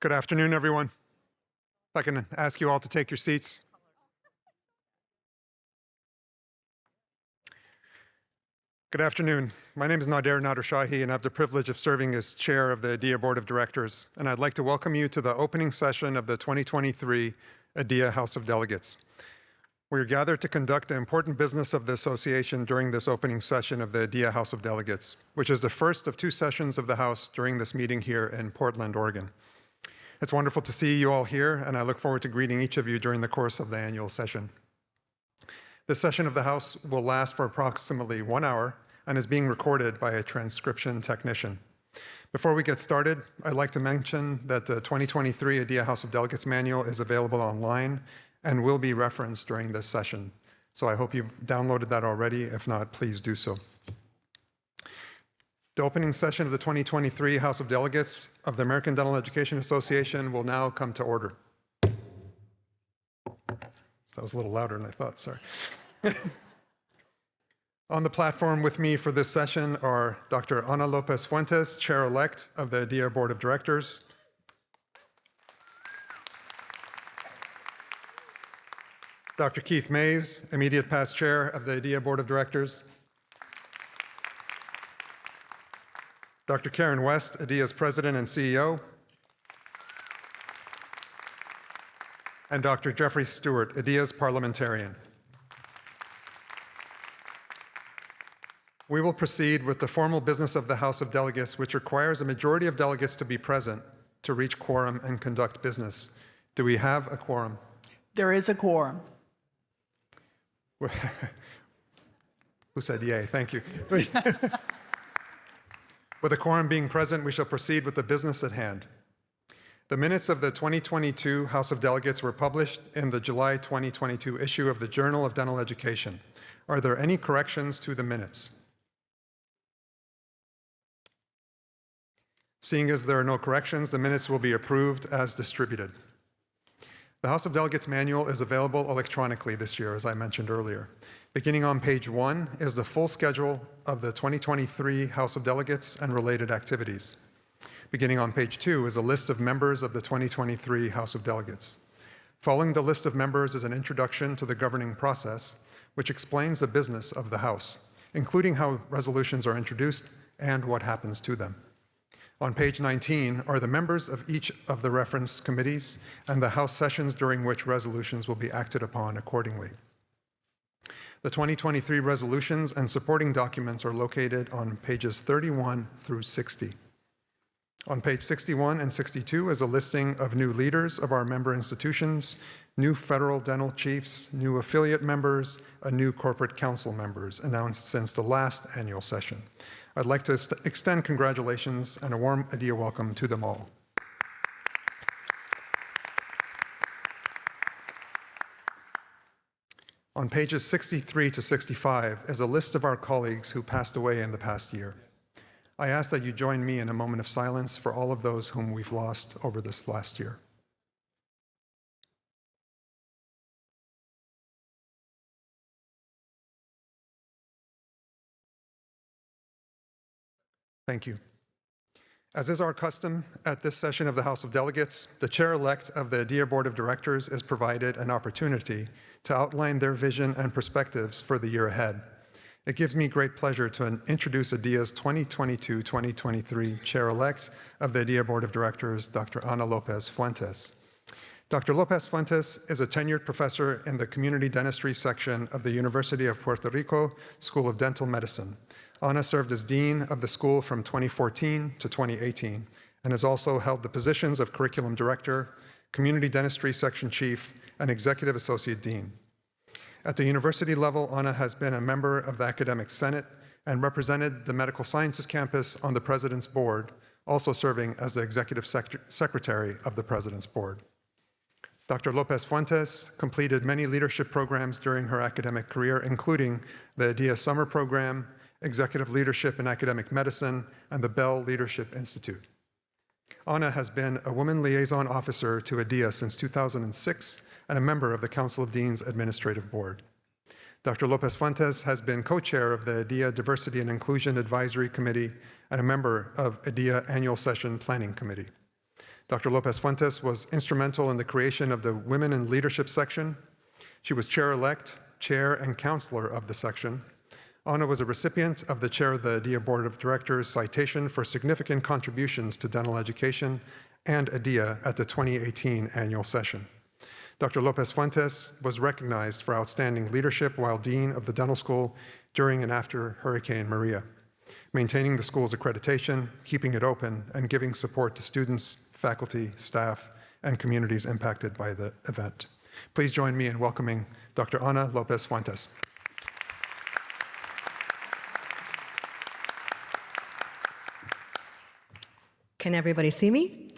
Good afternoon, everyone. If I can ask you all to take your seats. Good afternoon. My name is Nader Nadershahi, and I have the privilege of serving as chair of the ADIA Board of Directors. And I'd like to welcome you to the opening session of the 2023 ADIA House of Delegates. We are gathered to conduct the important business of the association during this opening session of the ADIA House of Delegates, which is the first of two sessions of the House during this meeting here in Portland, Oregon. It's wonderful to see you all here, and I look forward to greeting each of you during the course of the annual session. This session of the House will last for approximately 1 hour and is being recorded by a transcription technician. Before we get started, I'd like to mention that the 2023 ADIA House of Delegates Manual is available online and will be referenced during this session. So I hope you've downloaded that already. If not, please do so. The opening session of the 2023 House of Delegates of the American Dental Education Association will now come to order. That was a little louder than I thought, sorry. On the platform with me for this session are Dr. Ana Lopez Fuentes, Chair-elect of the ADIA Board of Directors, Dr. Keith Mays, immediate past Chair of the ADIA Board of Directors, Dr. Karen West, ADIA's President and CEO, and Dr. Jeffrey Stewart, ADIA's parliamentarian. We will proceed with the formal business of the House of Delegates, which requires a majority of delegates to be present to reach quorum and conduct business. Do we have a quorum? There is a quorum. Who said yay? Thank you. With a quorum being present, we shall proceed with the business at hand. The minutes of the 2022 House of Delegates were published in the July 2022 issue of the Journal of Dental Education. Are there any corrections to the minutes? Seeing as there are no corrections, the minutes will be approved as distributed. The House of Delegates Manual is available electronically this year, as I mentioned earlier. Beginning on page 1 is the full schedule of the 2023 House of Delegates and related activities. Beginning on page 2 is a list of members of the 2023 House of Delegates. Following the list of members is an introduction to the governing process, which explains the business of the House, including how resolutions are introduced and what happens to them. On page 19 are the members of each of the reference committees and the House sessions during which resolutions will be acted upon accordingly. The 2023 resolutions and supporting documents are located on pages 31 through 60. On page 61 and 62 is a listing of new leaders of our member institutions, new federal dental chiefs, new affiliate members, and new corporate council members announced since the last annual session. I'd like to extend congratulations and a warm ADIA welcome to them all. On pages 63 to 65 is a list of our colleagues who passed away in the past year. I ask that you join me in a moment of silence for all of those whom we've lost over this last year. Thank you. As is our custom at this session of the House of Delegates, the chair-elect of the ADIA Board of Directors is provided an opportunity to outline their vision and perspectives for the year ahead. It gives me great pleasure to introduce ADIA's 2022-2023 chair-elect of the ADIA Board of Directors, Dr. Ana Lopez Fuentes. Dr. Lopez Fuentes is a tenured professor in the Community Dentistry section of the University of Puerto Rico School of Dental Medicine. Ana served as dean of the school from 2014 to 2018 and has also held the positions of curriculum director, community dentistry section chief, and executive associate dean. At the university level, Ana has been a member of the Academic Senate and represented the Medical Sciences campus on the President's Board, also serving as the executive secretary of the President's Board. Dr. Lopez Fuentes completed many leadership programs during her academic career, including the ADIA Summer Program, Executive Leadership in Academic Medicine, and the Bell Leadership Institute. Ana has been a Women Liaison Officer to ADIA since 2006 and a member of the Council of Deans Administrative Board. Dr. Lopez Fuentes has been co-chair of the ADIA Diversity and Inclusion Advisory Committee and a member of ADIA Annual Session Planning Committee. Dr. Lopez Fuentes was instrumental in the creation of the Women in Leadership section. She was chair-elect, chair, and counselor of the section. Ana was a recipient of the chair of the ADIA Board of Directors citation for significant contributions to dental education and ADIA at the 2018 annual session. Dr. Lopez Fuentes was recognized for outstanding leadership while dean of the dental school during and after Hurricane Maria, maintaining the school's accreditation, keeping it open, and giving support to students, faculty, staff, and communities impacted by the event. Please join me in welcoming Dr. Ana Lopez Fuentes. Can everybody see me?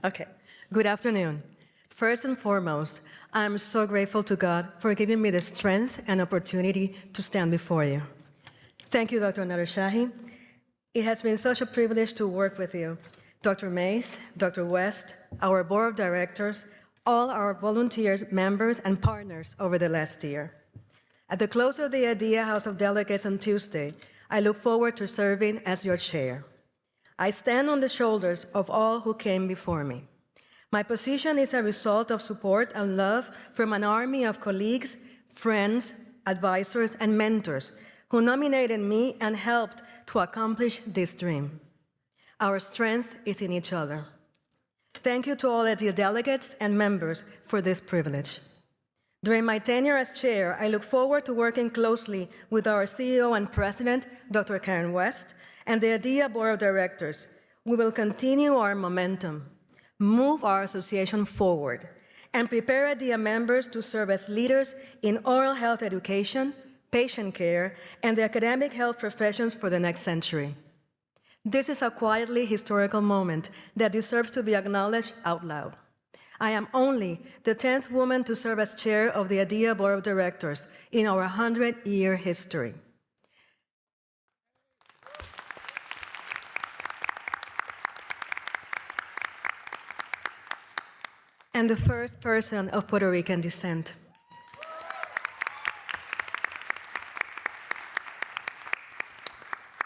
Okay. Good afternoon. First and foremost, I'm so grateful to God for giving me the strength and opportunity to stand before you. Thank you, Dr. Nadershahi. It has been such a privilege to work with you. Dr. Mays, Dr. West, our board of directors, all our volunteers, members, and partners over the last year. At the close of the ADIA House of Delegates on Tuesday, I look forward to serving as your chair. I stand on the shoulders of all who came before me. My position is a result of support and love from an army of colleagues, friends, advisors, and mentors who nominated me and helped to accomplish this dream. Our strength is in each other. Thank you to all ADIA delegates and members for this privilege. During my tenure as chair, I look forward to working closely with our CEO and president, Dr. Karen West, and the ADIA Board of Directors. We will continue our momentum, move our association forward, and prepare ADIA members to serve as leaders in oral health education, patient care, and the academic health professions for the next century. This is a quietly historical moment that deserves to be acknowledged out loud. I am only the 10th woman to serve as chair of the ADIA Board of Directors in our 100-year history. And the first person of Puerto Rican descent.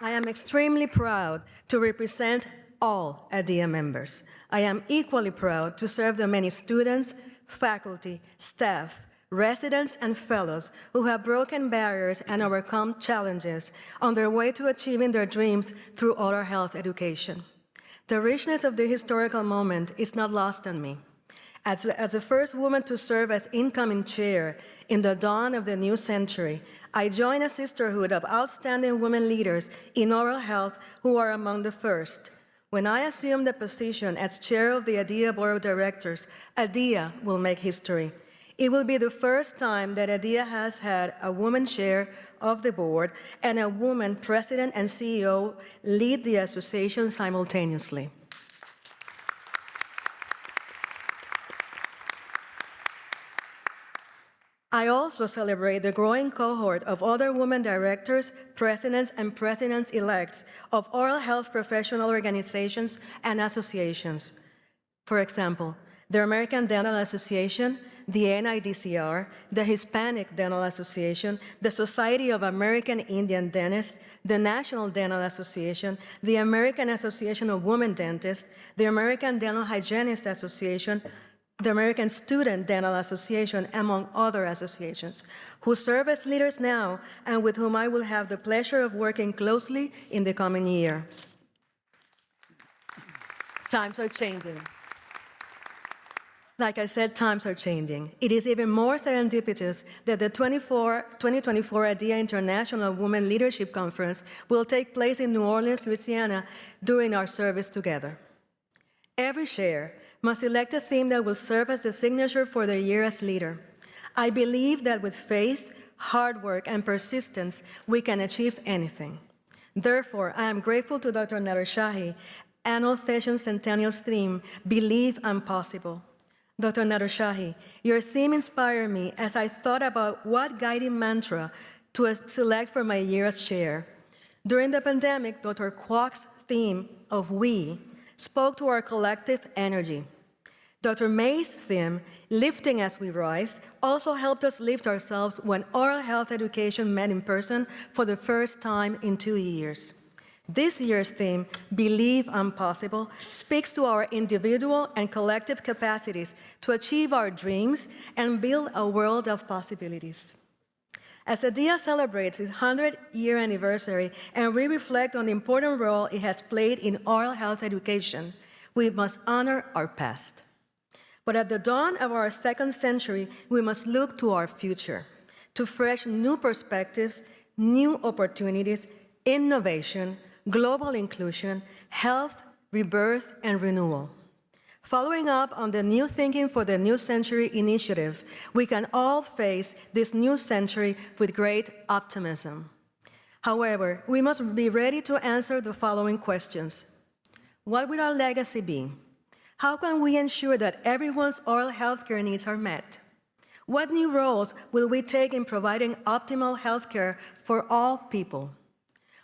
I am extremely proud to represent all ADIA members. I am equally proud to serve the many students, faculty, staff, residents, and fellows who have broken barriers and overcome challenges on their way to achieving their dreams through oral health education. The richness of the historical moment is not lost on me. As the first woman to serve as incoming chair in the dawn of the new century, I join a sisterhood of outstanding women leaders in oral health who are among the first. When I assume the position as chair of the ADIA Board of Directors, ADIA will make history. It will be the first time that ADIA has had a woman chair of the board and a woman president and CEO lead the association simultaneously. I also celebrate the growing cohort of other women directors, presidents, and presidents-elects of oral health professional organizations and associations. For example, the American Dental Association, the NIDCR, the Hispanic Dental Association, the Society of American Indian Dentists, the National Dental Association, the American Association of Women Dentists, the American Dental Hygienists Association, the American Student Dental Association, among other associations, who serve as leaders now and with whom I will have the pleasure of working closely in the coming year. Times are changing. Like I said, times are changing. It is even more serendipitous that the 2024 ADIA International Women Leadership Conference will take place in New Orleans, Louisiana, during our service together. Every chair must elect a theme that will serve as the signature for their year as leader. I believe that with faith, hard work, and persistence, we can achieve anything. Therefore, I am grateful to Dr. Nadershahi, Annual Session Centennial's theme, Believe I'm Possible. Dr. Nadershahi, your theme inspired me as I thought about what guiding mantra to select for my year as chair. During the pandemic, Dr. Kwok's theme of we spoke to our collective energy. Dr. May's theme, Lifting as We Rise, also helped us lift ourselves when oral health education met in person for the first time in 2 years. This year's theme, Believe I'm Possible, speaks to our individual and collective capacities to achieve our dreams and build a world of possibilities. As ADIA celebrates its 100-year anniversary and we reflect on the important role it has played in oral health education, we must honor our past. But at the dawn of our second century, we must look to our future, to fresh new perspectives, new opportunities, innovation, global inclusion, health, rebirth, and renewal. Following up on the New Thinking for the New Century initiative, we can all face this new century with great optimism. However, we must be ready to answer the following questions. What will our legacy be? How can we ensure that everyone's oral health care needs are met? What new roles will we take in providing optimal health care for all people?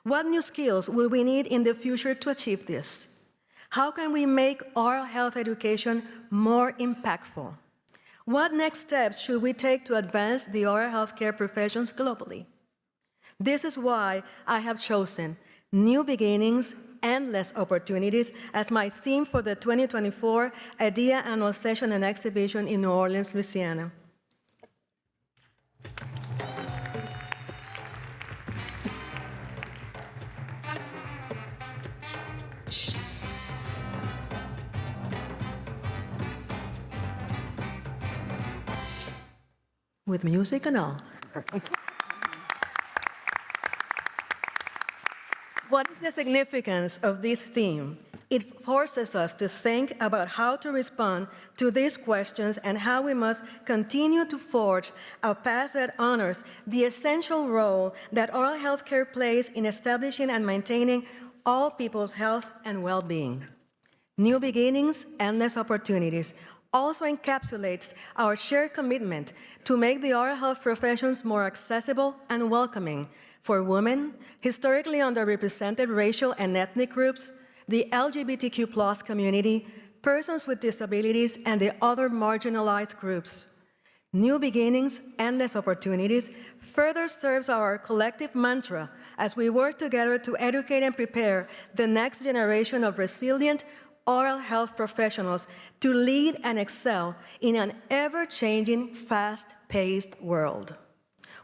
What new skills will we need in the future to achieve this? How can we make oral health education more impactful? What next steps should we take to advance the oral health care professions globally? This is why I have chosen New Beginnings, Endless Opportunities as my theme for the 2024 ADIA Annual Session and Exhibition in New Orleans, Louisiana. With music and all. What is the significance of this theme? It forces us to think about how to respond to these questions and how we must continue to forge a path that honors the essential role that oral health care plays in establishing and maintaining all people's health and well-being. New Beginnings, Endless Opportunities also encapsulates our shared commitment to make the oral health professions more accessible and welcoming for women, historically underrepresented racial and ethnic groups, the LGBTQ+ community, persons with disabilities, and the other marginalized groups. New Beginnings, Endless Opportunities further serves our collective mantra as we work together to educate and prepare the next generation of resilient oral health professionals to lead and excel in an ever-changing, fast-paced world.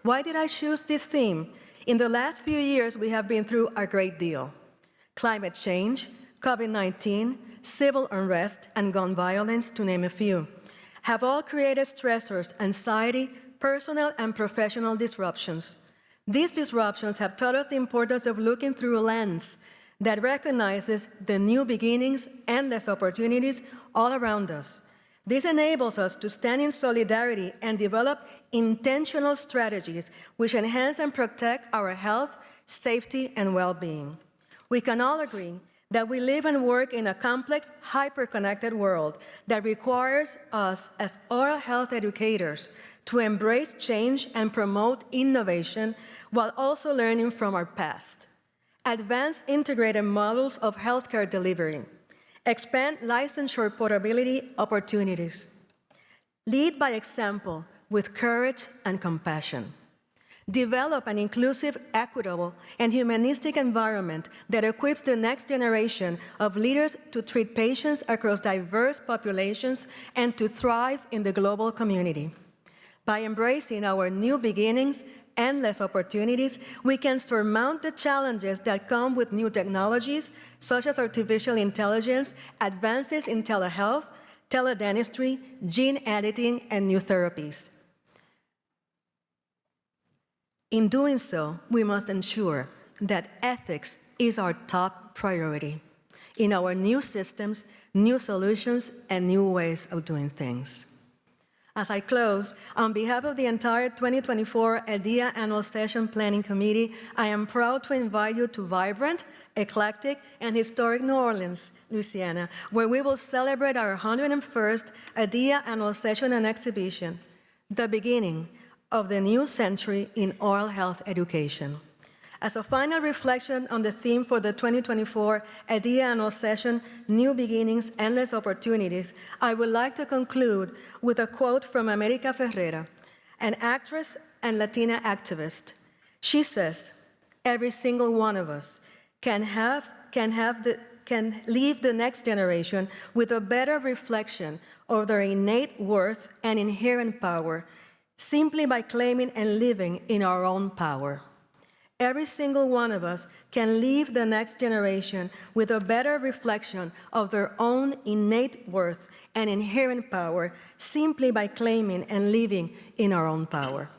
Why did I choose this theme? In the last few years, we have been through a great deal. Climate change, COVID-19, civil unrest, and gun violence, to name a few, have all created stressors, anxiety, personal and professional disruptions. These disruptions have taught us the importance of looking through a lens that recognizes the new beginnings, endless opportunities all around us. This enables us to stand in solidarity and develop intentional strategies which enhance and protect our health, safety, and well-being. We can all agree that we live and work in a complex, hyper-connected world that requires us as oral health educators to embrace change and promote innovation while also learning from our past. Advance integrated models of healthcare delivery, expand licensure portability opportunities, lead by example with courage and compassion, develop an inclusive, equitable, and humanistic environment that equips the next generation of leaders to treat patients across diverse populations and to thrive in the global community. By embracing our new beginnings, endless opportunities, we can surmount the challenges that come with new technologies, such as artificial intelligence, advances in telehealth, teledentistry, gene editing, and new therapies. In doing so, we must ensure that ethics is our top priority in our new systems, new solutions, and new ways of doing things. As I close, on behalf of the entire 2024 ADIA Annual Session Planning Committee, I am proud to invite you to vibrant, eclectic, and historic New Orleans, Louisiana, where we will celebrate our 101st ADIA Annual Session and Exhibition, the beginning of the new century in oral health education. As a final reflection on the theme for the 2024 ADIA Annual Session, New Beginnings, Endless Opportunities, I would like to conclude with a quote from America Ferrera, an actress and Latina activist. She says, "Every single one of us can leave the next generation with a better reflection of their innate worth and inherent power simply by claiming and living in our own power. Every single one of us can leave the next generation with a better reflection of their own innate worth and inherent power simply by claiming and living in our own power.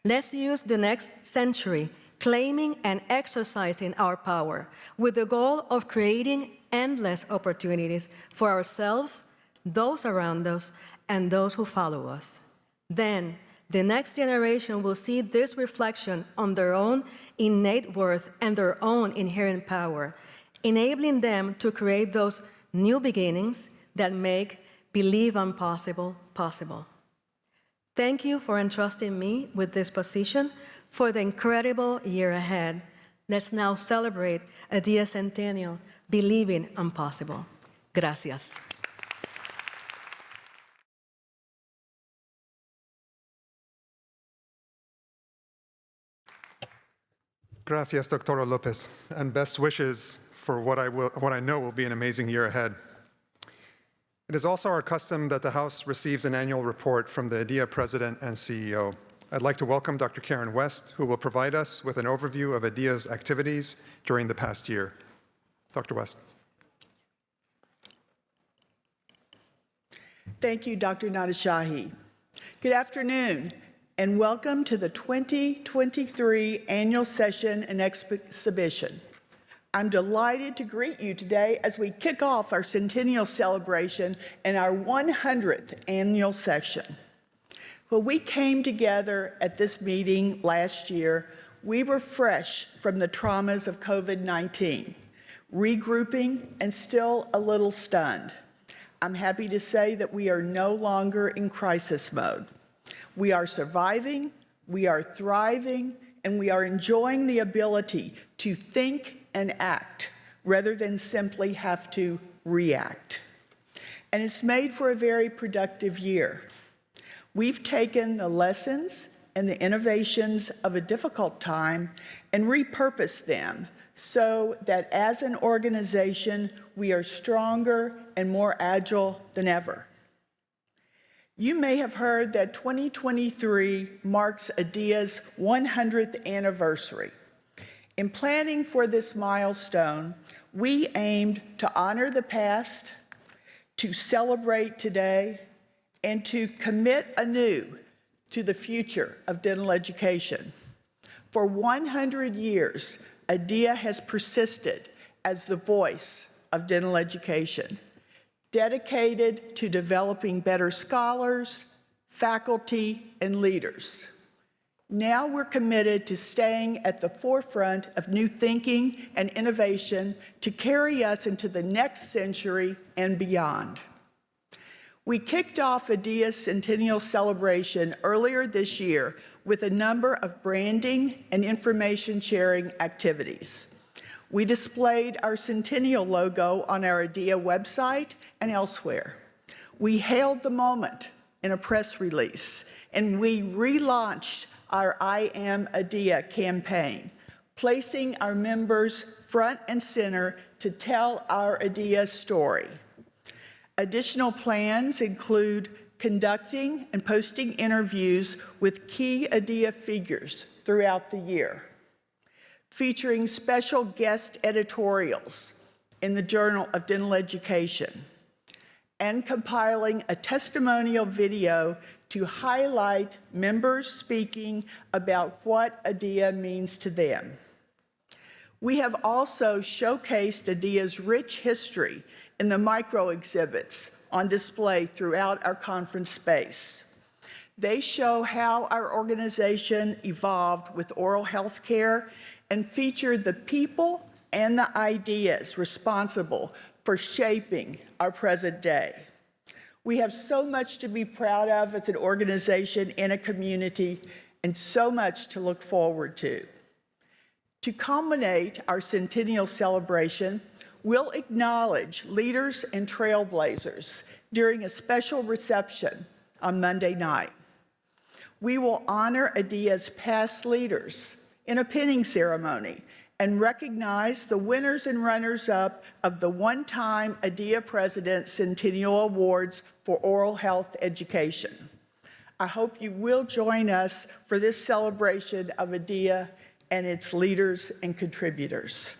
Let's use the next century claiming and exercising our power with the goal of creating endless opportunities for ourselves, those around us, and those who follow us. Then, the next generation will see this reflection on their own innate worth and their own inherent power, enabling them to create those new beginnings that make believe impossible possible. Thank you for entrusting me with this position for the incredible year ahead. Let's now celebrate a Dia Centennial, believing impossible. Gracias. Gracias, Doctora Lopez, and best wishes for what I know will be an amazing year ahead. It is also our custom that the House receives an annual report from the IDEA President and CEO. I'd like to welcome Dr. Karen West, who will provide us with an overview of IDEA's activities during the past year. Dr. West. Thank you, Dr. Nadashahi. Good afternoon, and welcome to the 2023 Annual Session and Exhibition. I'm delighted to greet you today as we kick off our centennial celebration and our 100th annual session. When we came together at this meeting last year, we were fresh from the traumas of COVID-19, regrouping and still a little stunned. I'm happy to say that we are no longer in crisis mode. We are surviving, we are thriving, and we are enjoying the ability to think and act rather than simply have to react. And it's made for a very productive year. We've taken the lessons and the innovations of a difficult time and repurposed them so that as an organization, we are stronger and more agile than ever. You may have heard that 2023 marks IDEA's 100th anniversary. In planning for this milestone, we aimed to honor the past, to celebrate today, and to commit anew to the future of dental education. For 100 years, IDEA has persisted as the voice of dental education, dedicated to developing better scholars, faculty, and leaders. Now we're committed to staying at the forefront of new thinking and innovation to carry us into the next century and beyond. We kicked off IDEA's centennial celebration earlier this year with a number of branding and information sharing activities. We displayed our centennial logo on our IDEA website and elsewhere. We hailed the moment in a press release, and we relaunched our I Am IDEA campaign, placing our members front and center to tell our IDEA story. Additional plans include conducting and posting interviews with key IDEA figures throughout the year, featuring special guest editorials in the Journal of Dental Education, and compiling a testimonial video to highlight members speaking about what IDEA means to them. We have also showcased IDEA's rich history in the micro exhibits on display throughout our conference space. They show how our organization evolved with oral health care and feature the people and the ideas responsible for shaping our present day. We have so much to be proud of as an organization and a community, and so much to look forward to. To culminate our centennial celebration, we'll acknowledge leaders and trailblazers during a special reception on Monday night. We will honor IDEA's past leaders in a pinning ceremony and recognize the winners and runners-up of the one-time ADEA President Centennial Awards for Oral Health Education. I hope you will join us for this celebration of ADEA and its leaders and contributors.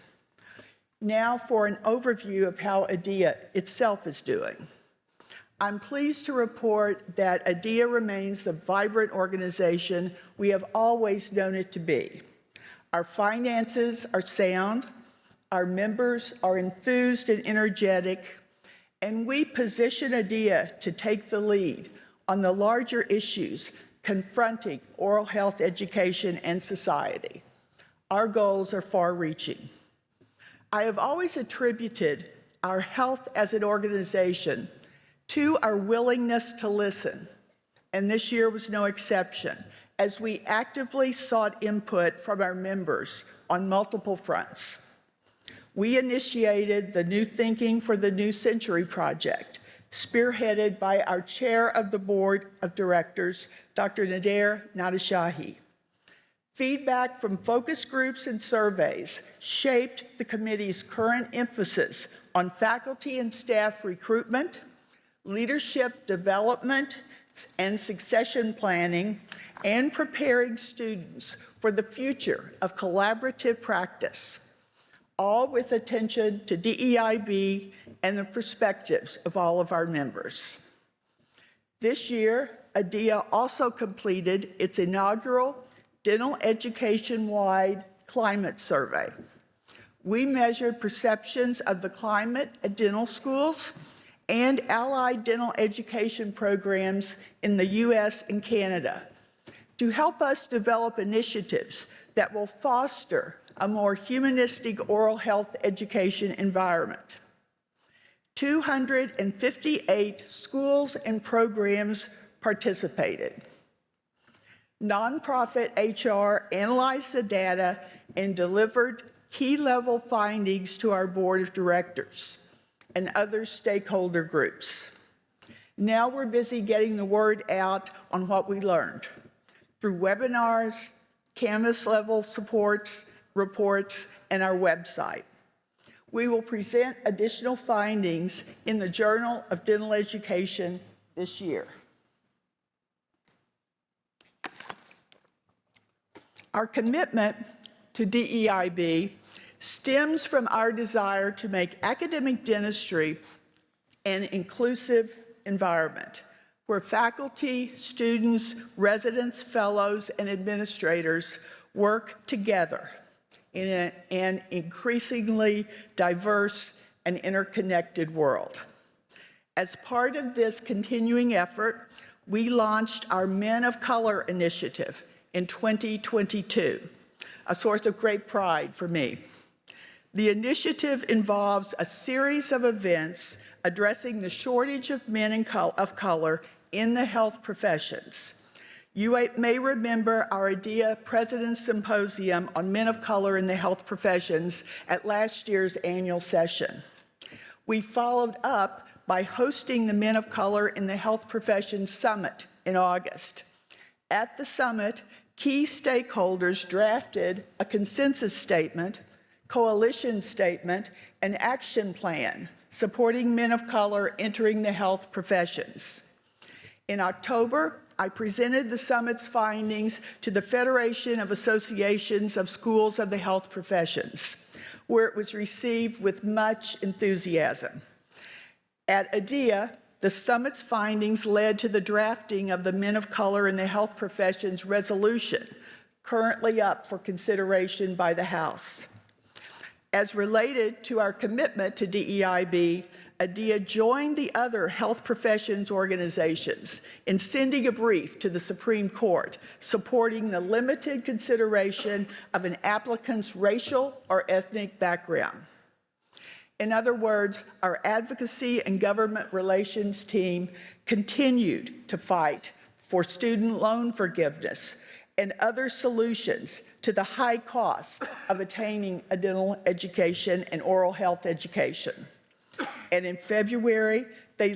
Now for an overview of how ADEA itself is doing. I'm pleased to report that ADEA remains the vibrant organization we have always known it to be. Our finances are sound, our members are enthused and energetic, and we position ADEA to take the lead on the larger issues confronting oral health education and society. Our goals are far-reaching. I have always attributed our health as an organization to our willingness to listen, and this year was no exception, as we actively sought input from our members on multiple fronts. We initiated the New Thinking for the New Century project, spearheaded by our chair of the board of directors, Dr. Nader Nadashahi. Feedback from focus groups and surveys shaped the committee's current emphasis on faculty and staff recruitment, leadership development and succession planning, and preparing students for the future of collaborative practice, all with attention to DEIB and the perspectives of all of our members. This year, ADEA also completed its inaugural dental education-wide climate survey. We measured perceptions of the climate at dental schools and allied dental education programs in the U.S. and Canada to help us develop initiatives that will foster a more humanistic oral health education environment. 258 schools and programs participated. Nonprofit HR analyzed the data and delivered key-level findings to our board of directors and other stakeholder groups. Now we're busy getting the word out on what we learned through webinars, Canvas-level reports, and our website. We will present additional findings in the Journal of Dental Education this year. Our commitment to DEIB stems from our desire to make academic dentistry an inclusive environment where faculty, students, residents, fellows, and administrators work together in an increasingly diverse and interconnected world. As part of this continuing effort, we launched our Men of Color initiative in 2022, a source of great pride for me. The initiative involves a series of events addressing the shortage of men of color in the health professions. You may remember our ADEA President's Symposium on Men of Color in the Health Professions at last year's annual session. We followed up by hosting the Men of Color in the Health Professions Summit in August. At the summit, key stakeholders drafted a consensus statement, coalition statement, and action plan supporting men of color entering the health professions. In October, I presented the summit's findings to the Federation of Associations of Schools of the Health Professions, where it was received with much enthusiasm. At ADEA, the summit's findings led to the drafting of the Men of Color in the Health Professions resolution, currently up for consideration by the House. As related to our commitment to DEIB, ADEA joined the other health professions organizations in sending a brief to the Supreme Court supporting the limited consideration of an applicant's racial or ethnic background. In other words, our advocacy and government relations team continued to fight for student loan forgiveness and other solutions to the high cost of attaining a dental education and oral health education. And in February, they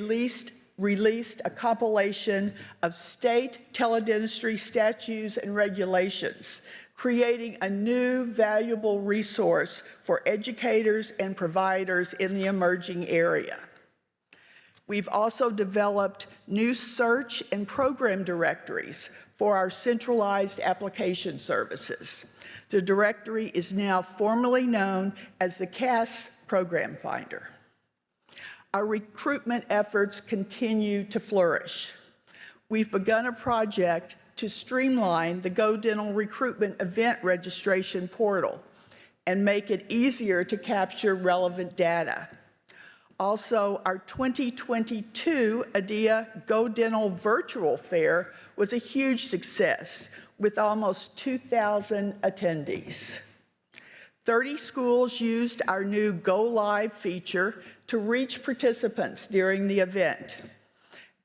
released a compilation of state teledentistry statutes and regulations, creating a new valuable resource for educators and providers in the emerging area. We've also developed new search and program directories for our centralized application services. The directory is now formally known as the CAS Program Finder. Our recruitment efforts continue to flourish. We've begun a project to streamline the Go Dental recruitment event registration portal and make it easier to capture relevant data. Also, our 2022 ADIA Go Dental virtual fair was a huge success with almost 2,000 attendees. 30 schools used our new Go Live feature to reach participants during the event.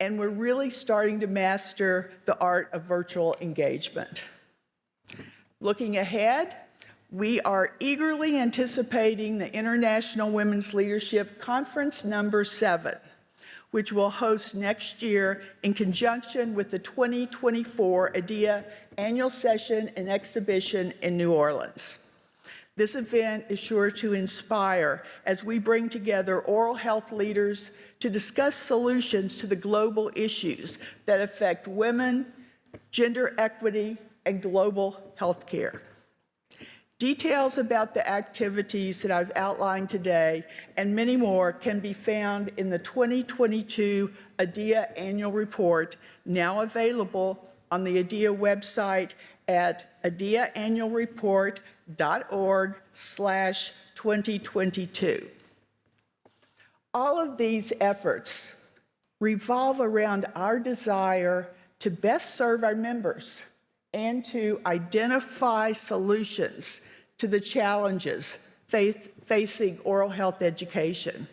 And we're really starting to master the art of virtual engagement. Looking ahead, we are eagerly anticipating the International Women's Leadership Conference number 7, which we'll host next year in conjunction with the 2024 ADIA Annual Session and Exhibition in New Orleans. This event is sure to inspire as we bring together oral health leaders to discuss solutions to the global issues that affect women, gender equity, and global health care. Details about the activities that I've outlined today and many more can be found in the 2022 ADIA Annual Report, now available on the ADIA website at adiaannualreport.org/2022. All of these efforts revolve around our desire to best serve our members and to identify solutions to the challenges facing oral health education.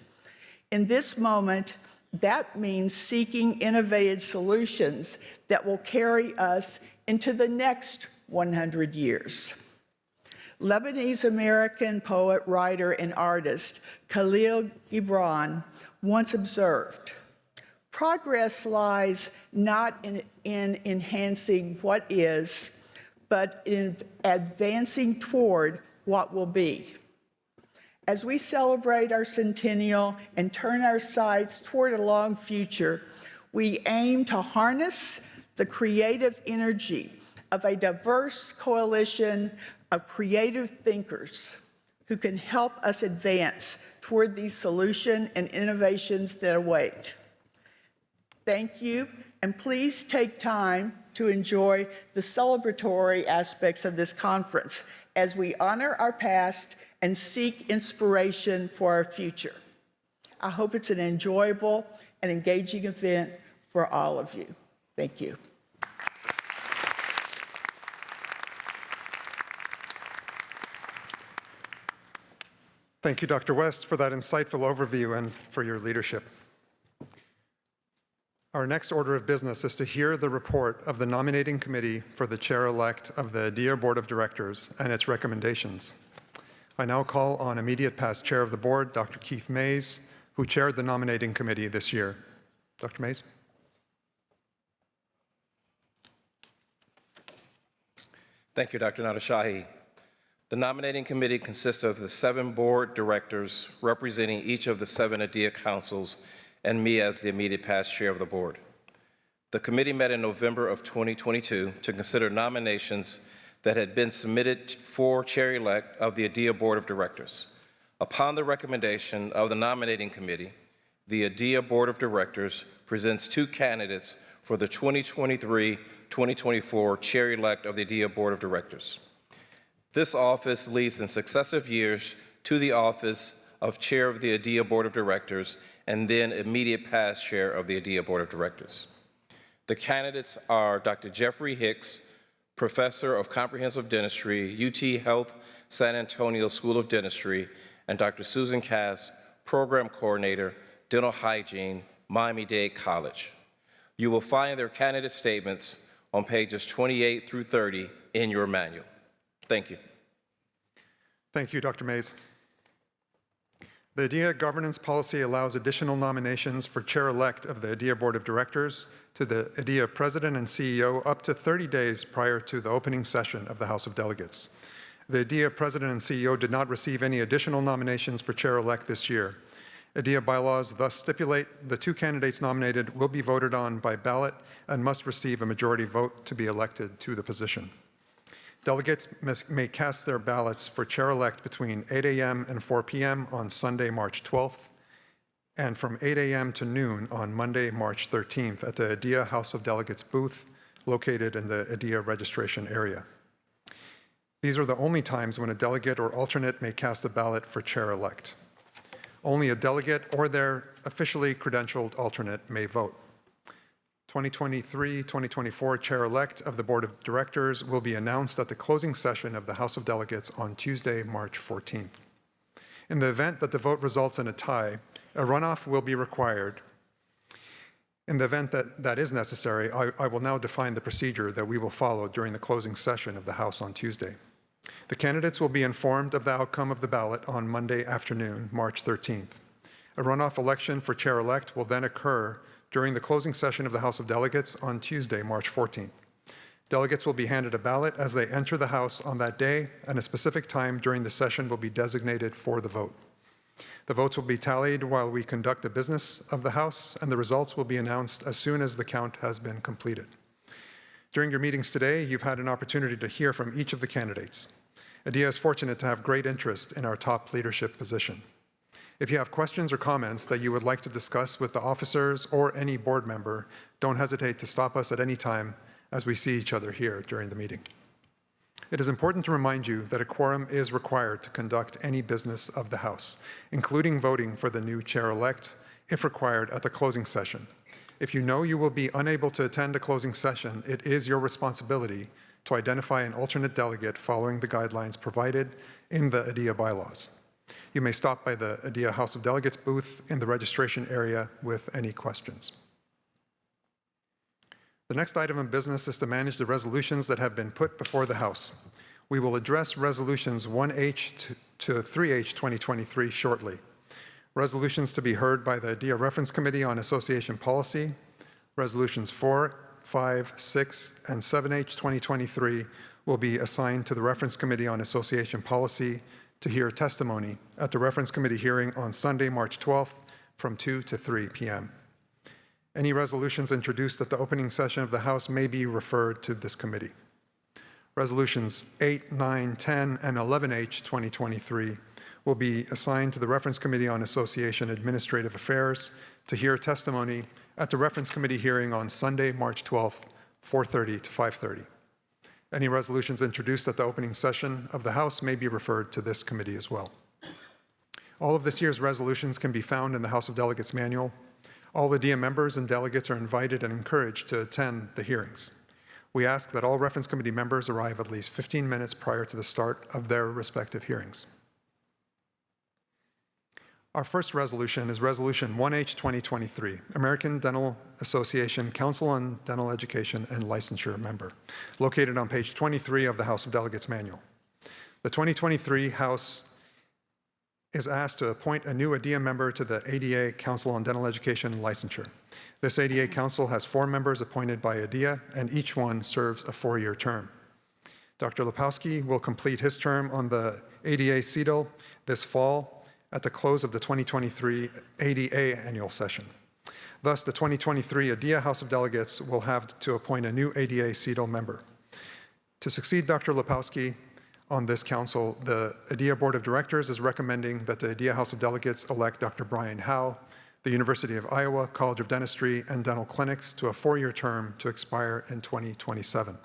In this moment, that means seeking innovative solutions that will carry us into the next 100 years. Lebanese-American poet, writer, and artist Khalil Gibran once observed, "Progress lies not in enhancing what is, but in advancing toward what will be." As we celebrate our centennial and turn our sights toward a long future, we aim to harness the creative energy of a diverse coalition of creative thinkers who can help us advance toward these solutions and innovations that await. Thank you, and please take time to enjoy the celebratory aspects of this conference as we honor our past and seek inspiration for our future. I hope it's an enjoyable and engaging event for all of you. Thank you. Thank you, Dr. West, for that insightful overview and for your leadership. Our next order of business is to hear the report of the nominating committee for the chair-elect of the ADIA Board of Directors and its recommendations. I now call on immediate past chair of the board, Dr. Keith Mays, who chaired the nominating committee this year. Dr. Mays. Thank you, Dr. Nadashahi. The nominating committee consists of the 7 board directors representing each of the 7 ADIA councils and me as the immediate past chair of the board. The committee met in November of 2022 to consider nominations that had been submitted for chair-elect of the ADIA Board of Directors. Upon the recommendation of the nominating committee, the ADIA Board of Directors presents 2 candidates for the 2023-2024 chair-elect of the ADIA Board of Directors. This office leads in successive years to the office of chair of the ADIA Board of Directors and then immediate past chair of the ADIA Board of Directors. The candidates are Dr. Jeffrey Hicks, Professor of Comprehensive Dentistry, UT Health San Antonio School of Dentistry, and Dr. Susan Cass, Program Coordinator, Dental Hygiene, Miami-Dade College. You will find their candidate statements on pages 28 through 30 in your manual. Thank you. Thank you, Dr. Mays. The IDEA governance policy allows additional nominations for chair-elect of the IDEA Board of Directors to the IDEA President and CEO up to 30 days prior to the opening session of the House of Delegates. The IDEA President and CEO did not receive any additional nominations for chair-elect this year. IDEA bylaws thus stipulate the two candidates nominated will be voted on by ballot and must receive a majority vote to be elected to the position. Delegates may cast their ballots for chair-elect between 8 a.m. and 4 p.m. on Sunday, March 12th, and from 8 a.m. to noon on Monday, March 13th at the IDEA House of Delegates booth located in the IDEA registration area. These are the only times when a delegate or alternate may cast a ballot for chair-elect. Only a delegate or their officially credentialed alternate may vote. 2023-2024 chair-elect of the Board of Directors will be announced at the closing session of the House of Delegates on Tuesday, March 14th. In the event that the vote results in a tie, a runoff will be required. In the event that that is necessary, I will now define the procedure that we will follow during the closing session of the House on Tuesday. The candidates will be informed of the outcome of the ballot on Monday afternoon, March 13th. A runoff election for chair-elect will then occur during the closing session of the House of Delegates on Tuesday, March 14th. Delegates will be handed a ballot as they enter the House on that day, and a specific time during the session will be designated for the vote. The votes will be tallied while we conduct the business of the House, and the results will be announced as soon as the count has been completed. During your meetings today, you've had an opportunity to hear from each of the candidates. IDEA is fortunate to have great interest in our top leadership position. If you have questions or comments that you would like to discuss with the officers or any board member, don't hesitate to stop us at any time as we see each other here during the meeting. It is important to remind you that a quorum is required to conduct any business of the House, including voting for the new chair-elect, if required at the closing session. If you know you will be unable to attend a closing session, it is your responsibility to identify an alternate delegate following the guidelines provided in the IDEA bylaws. You may stop by the IDEA House of Delegates booth in the registration area with any questions. The next item of business is to manage the resolutions that have been put before the House. We will address resolutions 1H to 3H 2023 shortly. Resolutions to be heard by the IDEA Reference Committee on Association Policy, resolutions 4, 5, 6, and 7H 2023 will be assigned to the Reference Committee on Association Policy to hear testimony at the Reference Committee hearing on Sunday, March 12th from 2 to 3 p.m. Any resolutions introduced at the opening session of the House may be referred to this committee. Resolutions 8, 9, 10, and 11H 2023 will be assigned to the Reference Committee on Association Administrative Affairs to hear testimony at the Reference Committee hearing on Sunday, March 12th, 4:30 to 5:30. Any resolutions introduced at the opening session of the House may be referred to this committee as well. All of this year's resolutions can be found in the House of Delegates manual. All IDEA members and delegates are invited and encouraged to attend the hearings. We ask that all Reference Committee members arrive at least 15 minutes prior to the start of their respective hearings. Our first resolution is Resolution 1H 2023, American Dental Association Council on Dental Education and Licensure member, located on page 23 of the House of Delegates manual. The 2023 House is asked to appoint a new IDEA member to the ADA Council on Dental Education and Licensure. This ADA Council has 4 members appointed by IDEA, and each one serves a 4-year term. Dr. Lepowski will complete his term on the ADA CEDL this fall at the close of the 2023 ADA annual session. Thus, the 2023 IDEA House of Delegates will have to appoint a new ADA CEDL member. To succeed Dr. Lepowski on this council, the IDEA Board of Directors is recommending that the IDEA House of Delegates elect Dr. Brian Howe, the University of Iowa College of Dentistry and Dental Clinics, to a 4-year term to expire in 2027.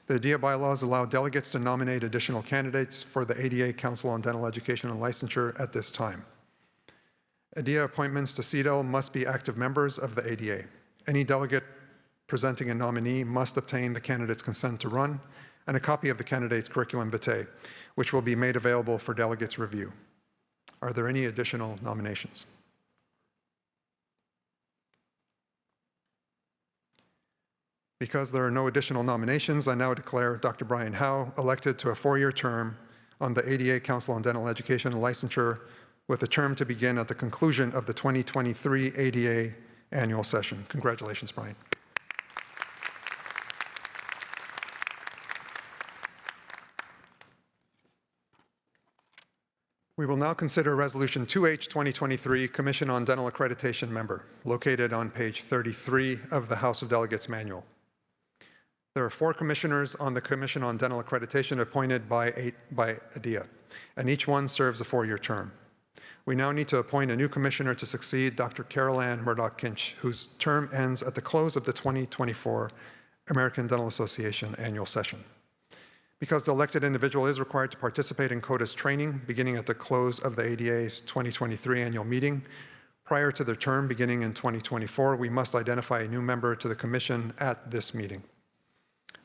The IDEA bylaws allow delegates to nominate additional candidates for the ADA Council on Dental Education and Licensure at this time. IDEA appointments to CEDL must be active members of the ADA. Any delegate presenting a nominee must obtain the candidate's consent to run and a copy of the candidate's curriculum vitae, which will be made available for delegates' review. Are there any additional nominations? Because there are no additional nominations, I now declare Dr. Brian Howe elected to a 4-year term on the ADA Council on Dental Education and Licensure with a term to begin at the conclusion of the 2023 ADA annual session. Congratulations, Brian. We will now consider Resolution 2H 2023, Commission on Dental Accreditation member, located on page 33 of the House of Delegates manual. There are 4 commissioners on the Commission on Dental Accreditation appointed by ADIA, and each one serves a 4-year term. We now need to appoint a new commissioner to succeed Dr. Carol Ann Murdoch-Kinch, whose term ends at the close of the 2024 American Dental Association annual session. Because the elected individual is required to participate in CODA's training beginning at the close of the ADA's 2023 annual meeting, prior to their term beginning in 2024, we must identify a new member to the commission at this meeting.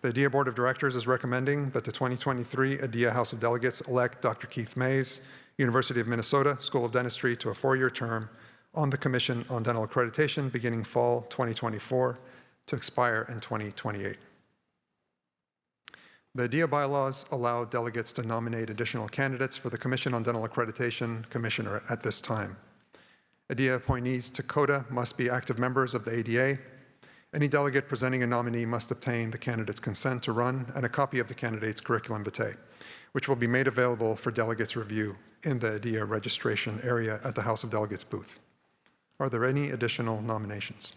The ADIA Board of Directors is recommending that the 2023 ADIA House of Delegates elect Dr. Keith Mays, University of Minnesota School of Dentistry, to a 4-year term on the Commission on Dental Accreditation beginning fall 2024 to expire in 2028. The ADIA bylaws allow delegates to nominate additional candidates for the Commission on Dental Accreditation commissioner at this time. ADIA appointees to CODA must be active members of the ADA. Any delegate presenting a nominee must obtain the candidate's consent to run and a copy of the candidate's curriculum vitae, which will be made available for delegates' review in the ADIA registration area at the House of Delegates booth. Are there any additional nominations?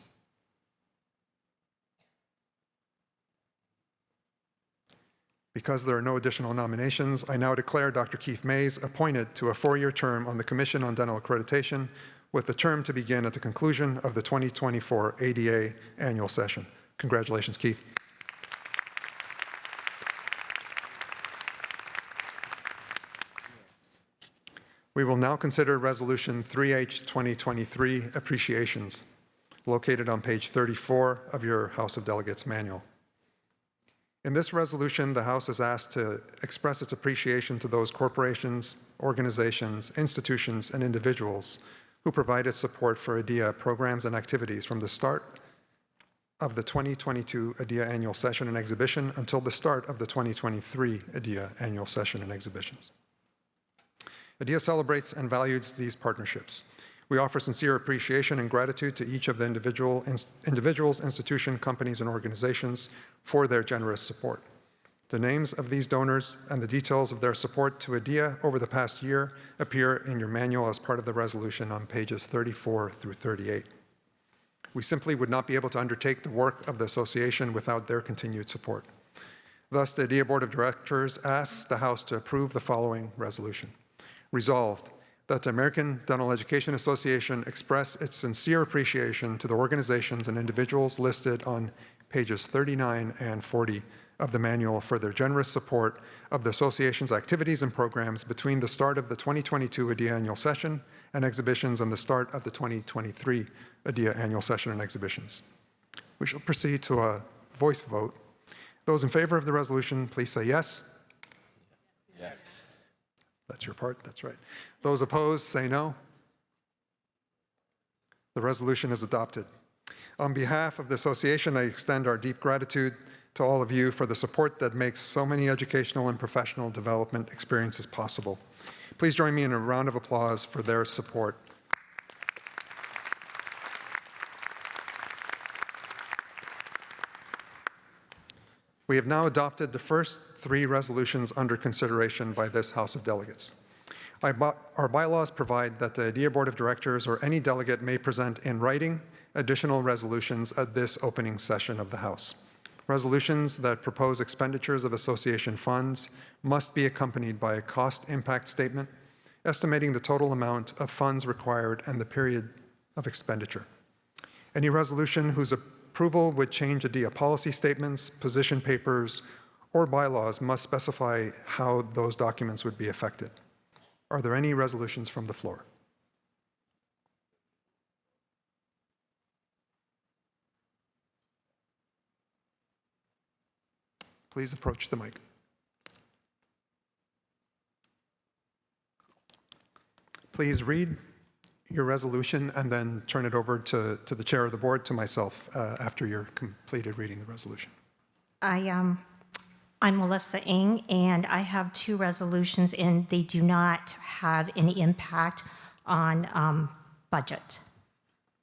Because there are no additional nominations, I now declare Dr. Keith Mays appointed to a 4-year term on the Commission on Dental Accreditation, with the term to begin at the conclusion of the 2024 ADA annual session. Congratulations, Keith. We will now consider Resolution 3H 2023, Appreciations, located on page 34 of your House of Delegates manual. In this resolution, the House is asked to express its appreciation to those corporations, organizations, institutions, and individuals who provided support for ADIA programs and activities from the start of the 2022 ADIA Annual Session and Exhibition until the start of the 2023 ADIA Annual Session and Exhibitions. ADIA celebrates and values these partnerships. We offer sincere appreciation and gratitude to each of the individuals, institutions, companies, and organizations for their generous support. The names of these donors and the details of their support to ADIA over the past year appear in your manual as part of the resolution on pages 34 through 38. We simply would not be able to undertake the work of the association without their continued support. Thus, the ADIA Board of Directors asks the House to approve the following resolution. Resolved, that the American Dental Education Association express its sincere appreciation to the organizations and individuals listed on pages 39 and 40 of the manual for their generous support of the association's activities and programs between the start of the 2022 ADIA Annual Session and Exhibitions and the start of the 2023 ADIA Annual Session and Exhibitions. We shall proceed to a voice vote. Those in favor of the resolution, please say yes. Yes. That's your part, that's right. Those opposed, say no. The resolution is adopted. On behalf of the association, I extend our deep gratitude to all of you for the support that makes so many educational and professional development experiences possible. Please join me in a round of applause for their support. We have now adopted the first 3 resolutions under consideration by this House of Delegates. Our bylaws provide that the ADIA Board of Directors or any delegate may present in writing additional resolutions at this opening session of the House. Resolutions that propose expenditures of association funds must be accompanied by a cost impact statement estimating the total amount of funds required and the period of expenditure. Any resolution whose approval would change ADIA policy statements, position papers, or bylaws must specify how those documents would be affected. Are there any resolutions from the floor? Please approach the mic. Please read your resolution and then turn it over to the chair of the board, to myself, after you're completed reading the resolution. I'm Melissa Ng, and I have 2 resolutions, and they do not have any impact on budget.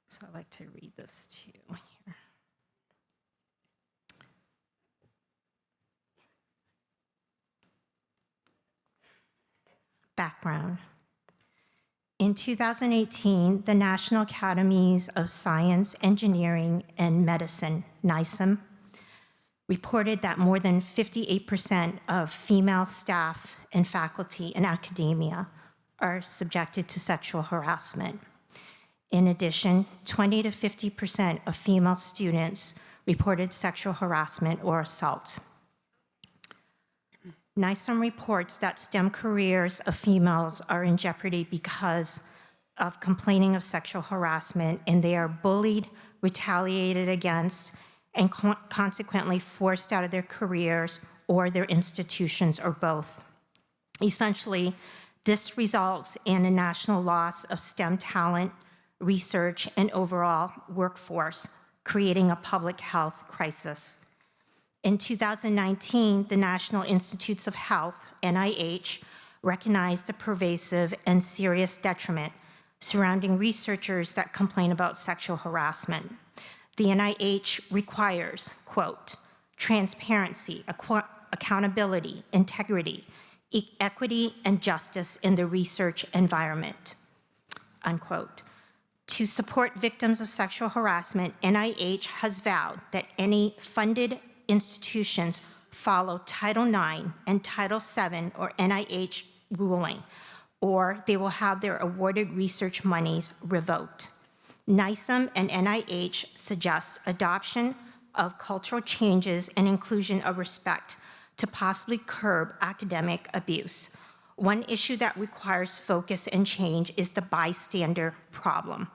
So I'd like to read this to you here. Background. In 2018, the National Academies of Science, Engineering, and Medicine, NISEM, reported that more than 58% of female staff and faculty in academia are subjected to sexual harassment. In addition, 20 to 50% of female students reported sexual harassment or assault. NISEM reports that STEM careers of females are in jeopardy because of complaining of sexual harassment, and they are bullied, retaliated against, and consequently forced out of their careers or their institutions, or both. Essentially, this results in a national loss of STEM talent, research, and overall workforce, creating a public health crisis. In 2019, the National Institutes of Health, NIH, recognized the pervasive and serious detriment surrounding researchers that complain about sexual harassment. The NIH requires, quote, transparency, accountability, integrity, equity, and justice in the research environment, unquote. To support victims of sexual harassment, NIH has vowed that any funded institutions follow Title IX and Title VII or NIH ruling, or they will have their awarded research monies revoked. NISEM and NIH suggest adoption of cultural changes and inclusion of respect to possibly curb academic abuse. One issue that requires focus and change is the bystander problem.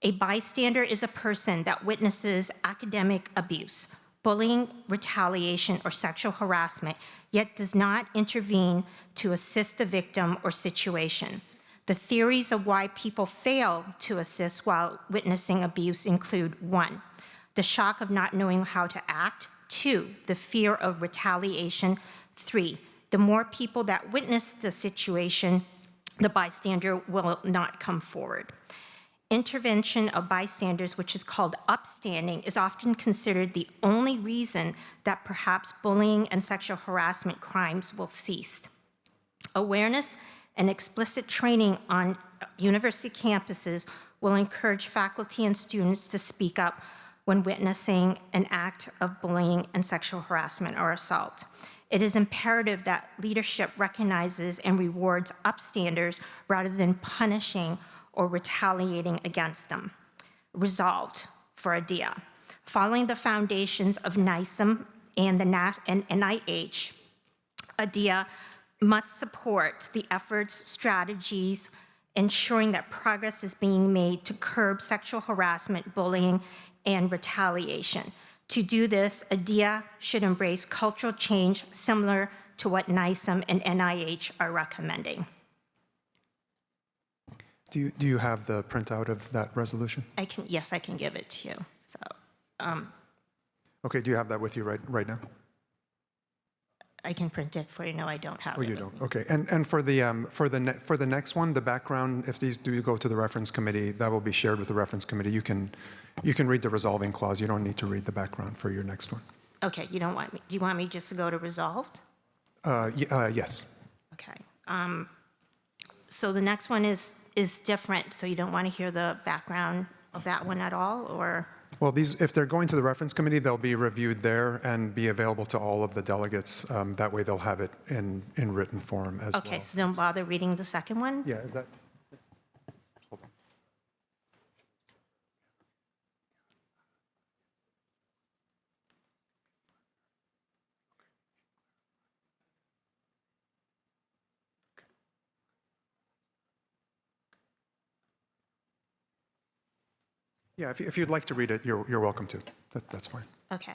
A bystander is a person that witnesses academic abuse, bullying, retaliation, or sexual harassment, yet does not intervene to assist the victim or situation. The theories of why people fail to assist while witnessing abuse include 1, the shock of not knowing how to act, 2, the fear of retaliation, 3, the more people that witness the situation, the bystander will not come forward. Intervention of bystanders, which is called upstanding, is often considered the only reason that perhaps bullying and sexual harassment crimes will cease. Awareness and explicit training on university campuses will encourage faculty and students to speak up when witnessing an act of bullying and sexual harassment or assault. It is imperative that leadership recognizes and rewards upstanders rather than punishing or retaliating against them. Resolved for ADEA. Following the foundations of NISEM and NIH, ADEA must support the efforts, strategies, ensuring that progress is being made to curb sexual harassment, bullying, and retaliation. To do this, ADEA should embrace cultural change similar to what NISEM and NIH are recommending. Do you have the printout of that resolution? Yes, I can give it to you. So, Okay, do you have that with you right now? I can print it for you. No, I don't have it. Oh, you with don't? me. Okay, and for the next one, the background, if these do go to the reference committee, that will be shared with the reference committee. You can read the resolving clause. You don't need to read the background for your next one. Okay, you don't want me, do you want me just to go to resolved? Yes. Okay. So the next one is different, so you don't want to hear the background of that one at all, or? Well, if they're going to the reference committee, they'll be reviewed there and be available to all of the delegates. That way they'll have it in written form as well. Okay, so don't bother reading the second one? Yeah, is that? Hold on. Yeah, if you'd like to read it, you're welcome to. That's fine. Okay.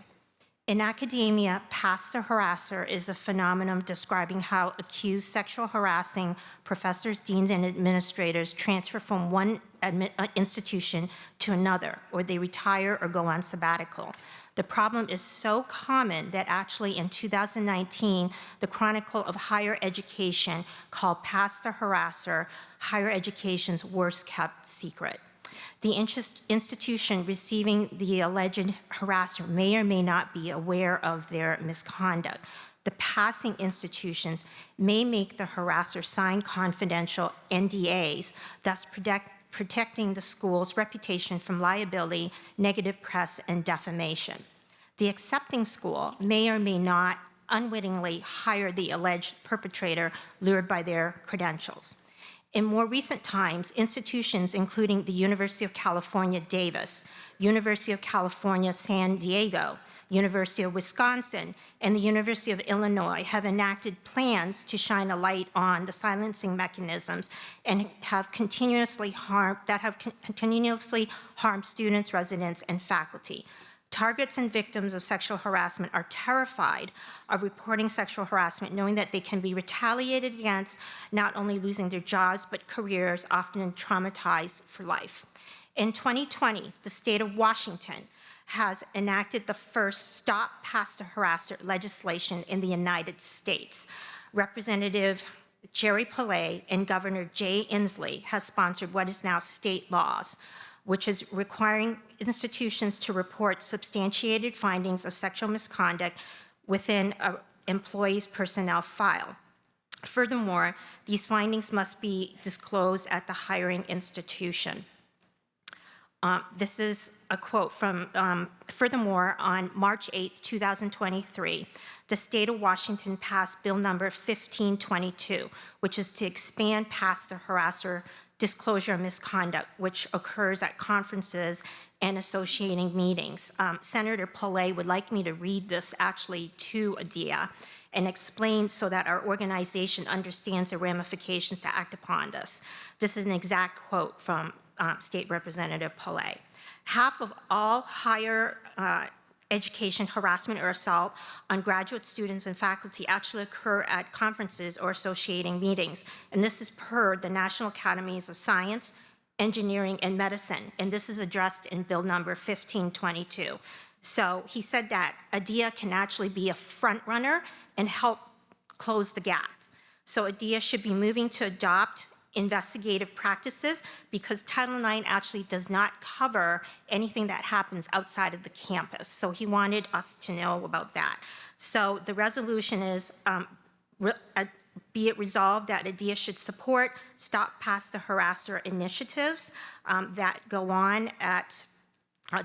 In academia, pass the harasser is a phenomenon describing how accused sexual harassing professors, deans, and administrators transfer from one institution to another, or they retire or go on sabbatical. The problem is so common that actually in 2019, the Chronicle of Higher Education called Pass the Harasser higher education's worst kept secret. The institution receiving the alleged harasser may or may not be aware of their misconduct. The passing institutions may make the harasser sign confidential NDAs, thus protecting the school's reputation from liability, negative press, and defamation. The accepting school may or may not unwittingly hire the alleged perpetrator lured by their credentials. In more recent times, institutions including the University of California, Davis, University of California, San Diego, University of Wisconsin, and the University of Illinois have enacted plans to shine a light on the silencing mechanisms and have continuously harmed students, residents, and faculty. Targets and victims of sexual harassment are terrified of reporting sexual harassment, knowing that they can be retaliated against, not only losing their jobs, but careers, often traumatized for life. In 2020, the state of Washington has enacted the first Stop Pass the Harasser legislation in the United States. Representative Jerry Pillay and Governor Jay Inslee has sponsored what is now state laws, which is requiring institutions to report substantiated findings of sexual misconduct within an employee's personnel file. Furthermore, these findings must be disclosed at the hiring institution. This is a quote from, furthermore, on March 8, 2023, the state of Washington passed Bill number 1522, which is to expand past the harasser disclosure of misconduct, which occurs at conferences and associating meetings. Senator Pillay would like me to read this actually to ADEA and explain so that our organization understands the ramifications to act upon this. This is an exact quote from State Representative Pillay. Half of all higher education harassment or assault on graduate students and faculty actually occur at conferences or associating meetings. And this is per the National Academies of Science, Engineering, and Medicine. And this is addressed in Bill number 1522. So he said that ADEA can actually be a front runner and help close the gap. So ADEA should be moving to adopt investigative practices because Title IX actually does not cover anything that happens outside of the campus. So he wanted us to know about that. So the resolution is, be it resolved that ADEA should support Stop Pass the Harasser initiatives that go on at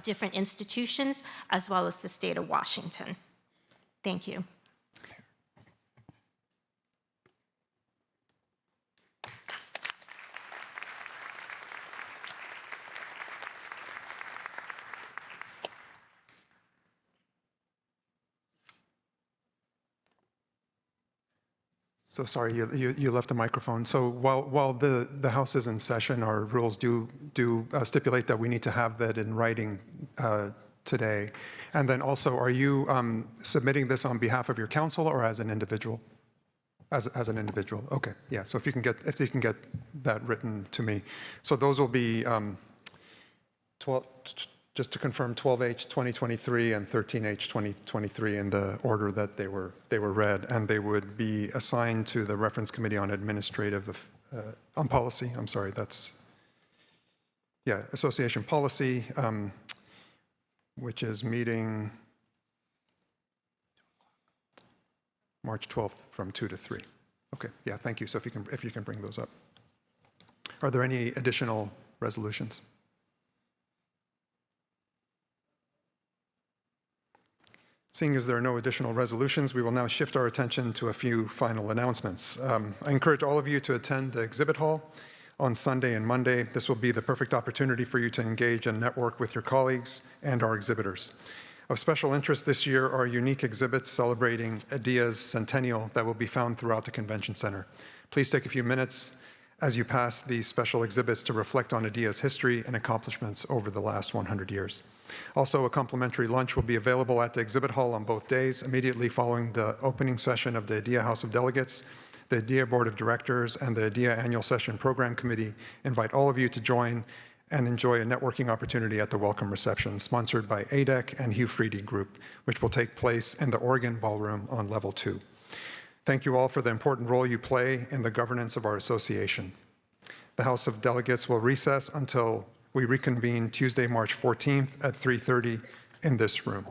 different institutions, as well as the state of Washington. Thank you. So sorry, you left the microphone. So while the House is in session, our rules do stipulate that we need to have that in writing today. And then also, are you submitting this on behalf of your council or as an individual? As an individual, okay, yeah. So if you can get that written to me, so those will be 12. Just to confirm, 12H 2023 and 13H 2023 in the order that they were read, and they would be assigned to the Reference Committee on Administrative on Policy. I'm sorry, that's Association Policy, which is meeting March 12th from 2 to 3. Okay, yeah, thank you. So if you can bring those up. Are there any additional resolutions? Seeing as there are no additional resolutions, we will now shift our attention to a few final announcements. I encourage all of you to attend the exhibit hall on Sunday and Monday. This will be the perfect opportunity for you to engage and network with your colleagues and our exhibitors. Of special interest this year are unique exhibits celebrating ADEA's centennial that will be found throughout the Convention Center. Please take a few minutes as you pass these special exhibits to reflect on ADIA's history and accomplishments over the last 100 years. Also, a complimentary lunch will be available at the exhibit hall on both days, immediately following the opening session of the ADIA House of Delegates. The ADIA Board of Directors and the ADIA Annual Session Program Committee invite all of you to join and enjoy a networking opportunity at the welcome reception sponsored by ADEC and Hugh Freedy Group, which will take place in the Oregon Ballroom on level 2. Thank you all for the important role you play in the governance of our association. The House of Delegates will recess until we reconvene Tuesday, March 14th at 3:30 in this room.